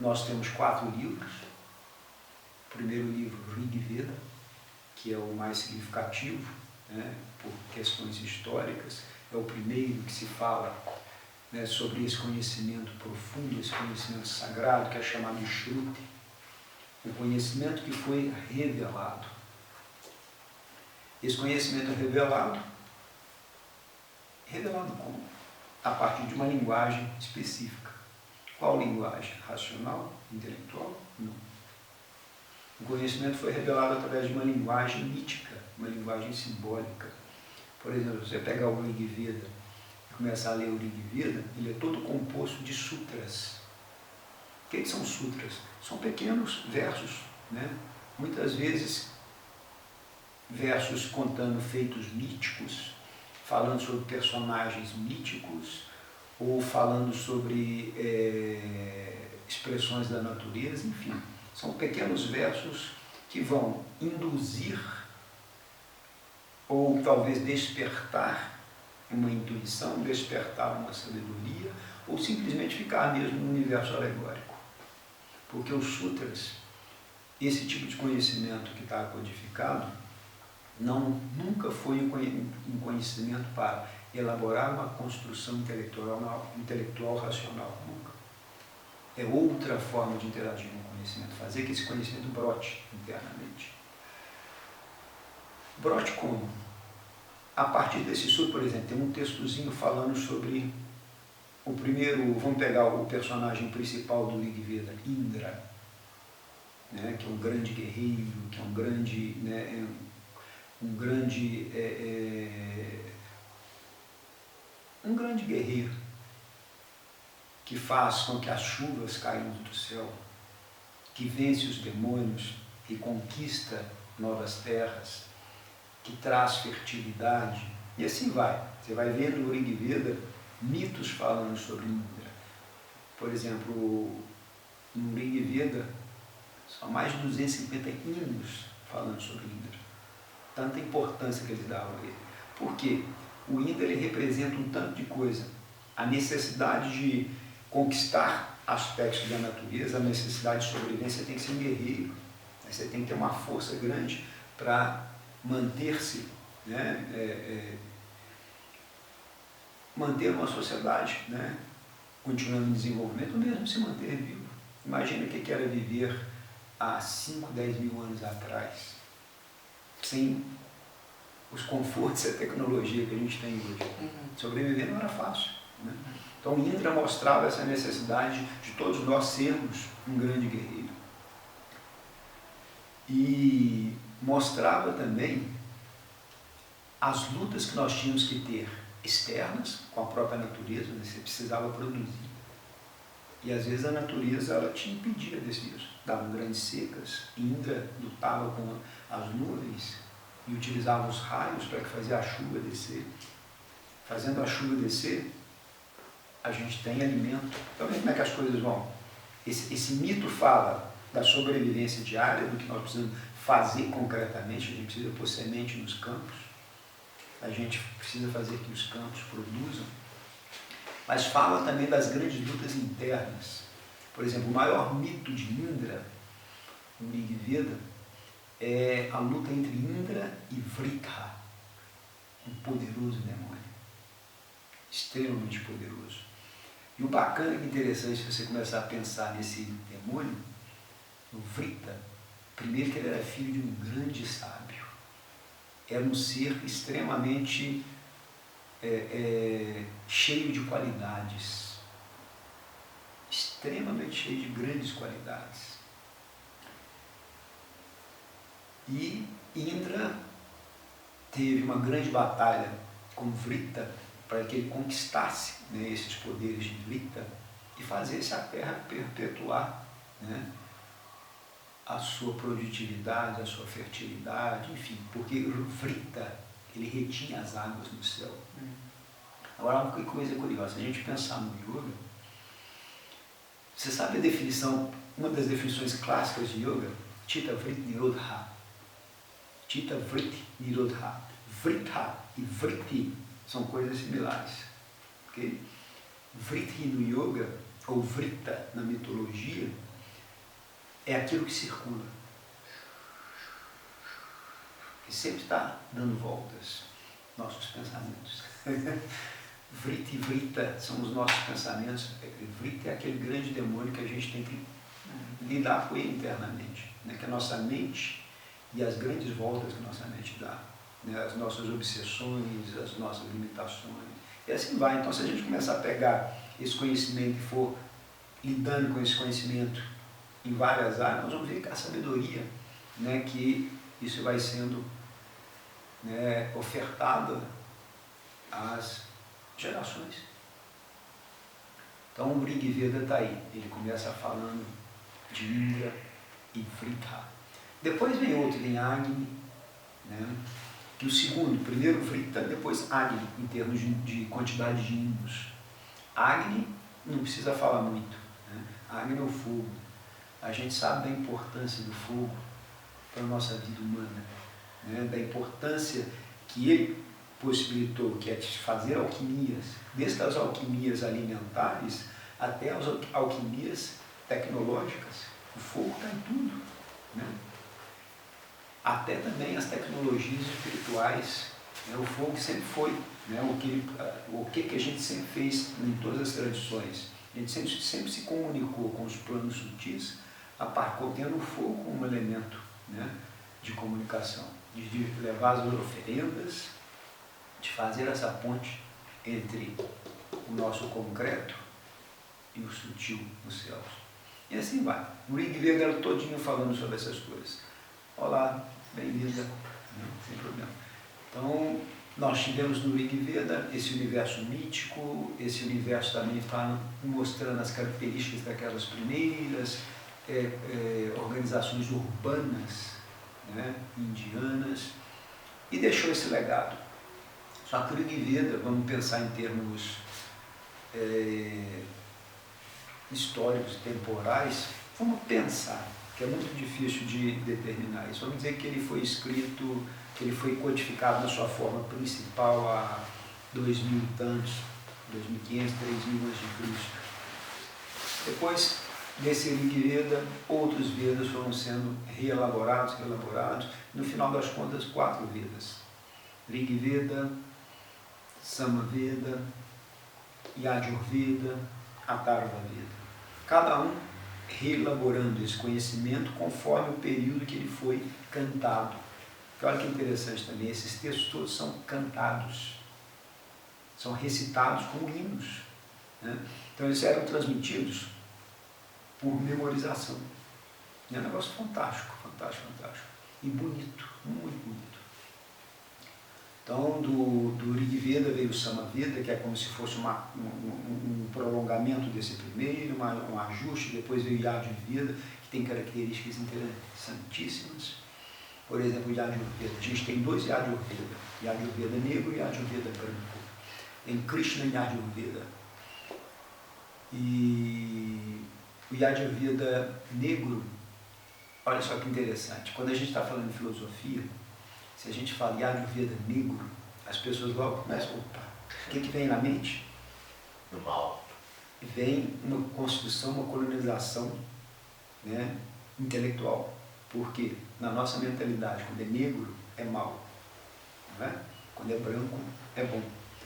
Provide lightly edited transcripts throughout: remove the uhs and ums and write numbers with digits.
Nós temos 4 livros. O primeiro livro, Rig Veda, que é o mais significativo, né, por questões históricas. É o primeiro que se fala, né, sobre esse conhecimento profundo, esse conhecimento sagrado, que é chamado de Shruti, o conhecimento que foi revelado. Esse conhecimento revelado como? A partir de uma linguagem específica. Qual linguagem? Racional? Intelectual? Não. O conhecimento foi revelado através de uma linguagem mítica, uma linguagem simbólica. Por exemplo, se você pegar o Rig Veda e começar a ler o Rig Veda, ele é todo composto de sutras. O que são sutras? São pequenos versos, né? Muitas vezes versos contando feitos míticos, falando sobre personagens míticos, ou falando sobre expressões da natureza, enfim. São pequenos versos que vão induzir ou talvez despertar uma intuição, despertar uma sabedoria, ou simplesmente ficar mesmo no universo alegórico. Porque os sutras, esse tipo de conhecimento que está codificado, nunca foi um conhecimento para elaborar uma construção intelectual racional, nunca. É outra forma de interagir com o conhecimento, fazer que esse conhecimento brote internamente. Brote como? A partir desse estudo, por exemplo, tem um textozinho falando sobre o primeiro, vamos pegar o personagem principal do Rig Veda, Indra, né, que é um grande guerreiro, que é um grande, né, um grande guerreiro, que faz com que as chuvas caiam do céu, que vence os demônios e conquista novas terras, que traz fertilidade, e assim vai. Você vai ver no Rig Veda mitos falando sobre Indra. Por exemplo, no Rig Veda são mais de 250 hinos falando sobre Indra. Tanta importância que eles davam a ele. Por quê? O Indra, ele representa um tanto de coisa. A necessidade de conquistar aspectos da natureza, a necessidade de sobrevivência, tem que ser um guerreiro. Você tem que ter uma força grande para manter-se, né, manter uma sociedade, né, continuando em desenvolvimento, ou mesmo se manter vivo. Imagina o que era viver há 5, 10 mil anos atrás, sem os confortos e a tecnologia que a gente tem hoje. Sobreviver não era fácil, né? Então Indra mostrava essa necessidade de todos nós sermos um grande guerreiro. E mostrava também as lutas que nós tínhamos que ter externas, com a própria natureza, né? Você precisava produzir. E às vezes a natureza, ela te impedia disso. Davam grandes secas, Indra lutava com as nuvens e utilizava os raios para fazer a chuva descer. Fazendo a chuva descer, a gente tem alimento. Então, como é que as coisas vão? Esse mito fala da sobrevivência diária, do que nós precisamos fazer concretamente. A gente precisa pôr semente nos campos, a gente precisa fazer que os campos produzam, mas fala também das grandes lutas internas. Por exemplo, o maior mito de Indra, no Rig Veda, é a luta entre Indra e Vritra, um poderoso demônio, extremamente poderoso. E o bacana e interessante, se você começar a pensar nesse demônio, no Vritra, primeiro que ele era filho de um grande sábio, era um ser extremamente cheio de qualidades, extremamente cheio de grandes qualidades. E Indra teve uma grande batalha com Vritra para que ele conquistasse, né, esses poderes de Vritra e fazesse a terra perpetuar, né, a sua produtividade, a sua fertilidade, enfim, porque Vritra, ele retinha as águas no céu. Agora, uma coisa curiosa, se a gente pensar no yoga, você sabe a definição, uma das definições clássicas de yoga? Chitta Vritti Nirodha. Chitta Vritti Nirodha. Vritta e Vritti são coisas similares. Okay? Vritti no yoga, ou Vrita na mitologia, é aquilo que circula, que sempre está dando voltas, nossos pensamentos. Vrita e Vrita são os nossos pensamentos. Vrita é aquele grande demônio que a gente tem que lidar com ele internamente, né? Que a nossa mente e as grandes voltas que a nossa mente dá, né? As nossas obsessões, as nossas limitações, e assim vai. Então, se a gente começar a pegar esse conhecimento e for lidando com esse conhecimento em várias áreas, nós vamos ver que a sabedoria, né, que isso vai sendo, né, ofertada às gerações. Então o Rig Veda está aí, ele começa falando de Indra e Vrita. Depois vem outro, vem Agni, né, que o segundo, primeiro Vrita, depois Agni, em termos de quantidade de hinos. Agni não precisa falar muito, né? Agni é o fogo. A gente sabe da importância do fogo para a nossa vida humana, né? Da importância que ele possibilitou, que é de fazer alquimias, desde as alquimias alimentares até as alquimias tecnológicas. O fogo está em tudo, né? Até também as tecnologias espirituais, né? O fogo sempre foi, né? O que a gente sempre fez em todas as tradições. A gente sempre se comunicou com os planos sutis, tendo o fogo como elemento, né, de comunicação, de levar as oferendas, de fazer essa ponte entre o nosso concreto e o sutil nos céus. E assim vai. O Rig Veda era todinho falando sobre essas coisas. Olá, bem-vinda, sem problema. Então, nós tivemos no Rig Veda esse universo mítico, esse universo também está mostrando as características daquelas primeiras organizações urbanas, né, indianas, e deixou esse legado. Só que o Rig Veda, vamos pensar em termos históricos, temporais, vamos pensar, que é muito difícil de determinar isso. Vamos dizer que ele foi escrito, que ele foi codificado na sua forma principal há 2000 e tantos, 2500, 3000 a.C. Depois desse Rig Veda, outros Vedas foram sendo reelaborados, no final das contas 4 Vedas. Rig Veda, Samaveda, Yajurveda, Atharva Veda. Cada um reelaborando esse conhecimento conforme o período que ele foi cantado. Porque olha que interessante também, esses textos todos são cantados, são recitados como hinos, né? Então eles eram transmitidos por memorização. É um negócio fantástico, fantástico, fantástico. E bonito, muito bonito. Então, do Rig Veda veio o Samaveda, que é como se fosse um prolongamento desse primeiro, um ajuste. Depois veio o Yajurveda, que tem características interessantíssimas. Por exemplo, o Yajurveda. A gente tem 2 Yajurveda. Yajurveda negro e Yajurveda branco. Tem Krishna e Yajurveda. E o Yajurveda negro, olha só que interessante. Quando a gente está falando de filosofia, se a gente fala Yajurveda negro, as pessoas logo começam, opa, o que vem na mente? Do mal. Vem uma construção, uma colonização, né, intelectual. Porque na nossa mentalidade, quando é negro, é mal. Não é? Quando é branco, é bom.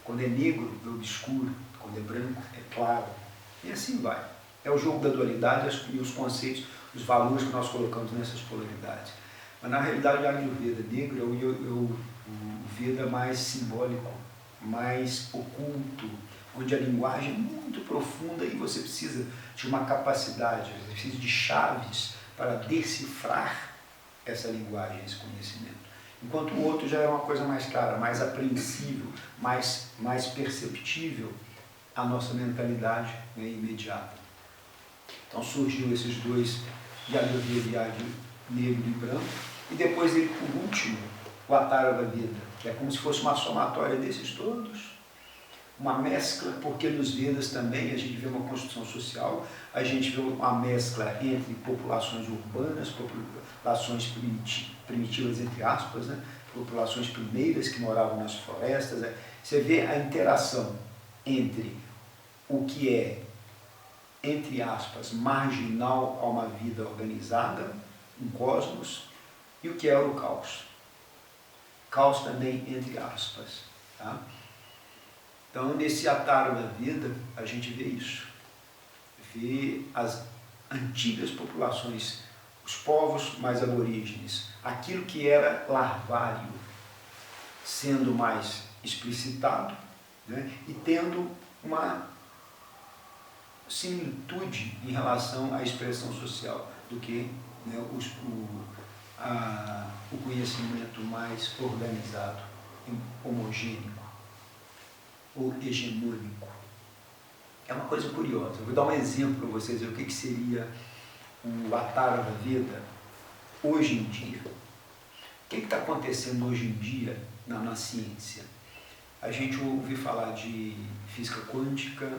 Quando é negro, é obscuro. Quando é branco, é claro. E assim vai. É o jogo da dualidade e os conceitos, os valores que nós colocamos nessas polaridades. Mas na realidade, o Ayurveda negro é o Veda mais simbólico, mais oculto, onde a linguagem é muito profunda e você precisa de uma capacidade, você precisa de chaves para decifrar essa linguagem, esse conhecimento. Enquanto o outro já é uma coisa mais clara, mais apreensível, mais perceptível à nossa mentalidade, né, imediata. Então surgiu esses 2, Yajurveda, negro e branco, e depois ele, por último, o Atharva Veda, que é como se fosse uma somatória desses todos, uma mescla, porque nos Vedas também a gente vê uma construção social, a gente vê uma mescla entre populações urbanas, populações primitivas, entre aspas, né? Populações primeiras que moravam nas florestas. Né? Você vê a interação entre o que é entre aspas, marginal a uma vida organizada, um cosmos, e o que é o caos. Caos também entre aspas. Tá? Então, nesse atalho da vida, a gente vê isso. Vê as antigas populações, os povos mais aborígenes, aquilo que era larvário, sendo mais explicitado, né, e tendo uma similitude em relação à expressão social do que, né, o conhecimento mais organizado, homogêneo ou hegemônico. É uma coisa curiosa. Eu vou dar um exemplo para vocês ver o que seria o atalho da vida hoje em dia. O que está acontecendo hoje em dia na ciência? A gente ouve falar de física quântica,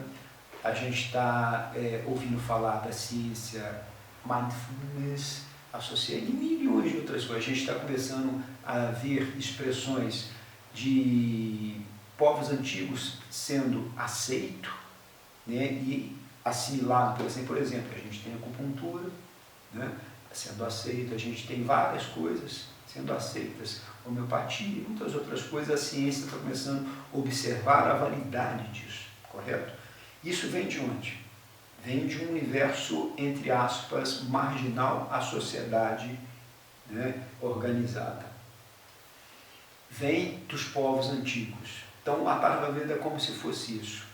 a gente está ouvindo falar da ciência mindfulness, associada e milhões de outras coisas. A gente está começando a ver expressões de povos antigos sendo aceitos, né, e assimilado. Por exemplo, a gente tem a acupuntura, né, sendo aceita, a gente tem várias coisas sendo aceitas, homeopatia e muitas outras coisas. A ciência está começando a observar a validade disso, correto? Isso vem de onde? Vem de um universo, entre aspas, marginal à sociedade, né, organizada. Vem dos povos antigos. Então, a atalho da vida é como se fosse isso.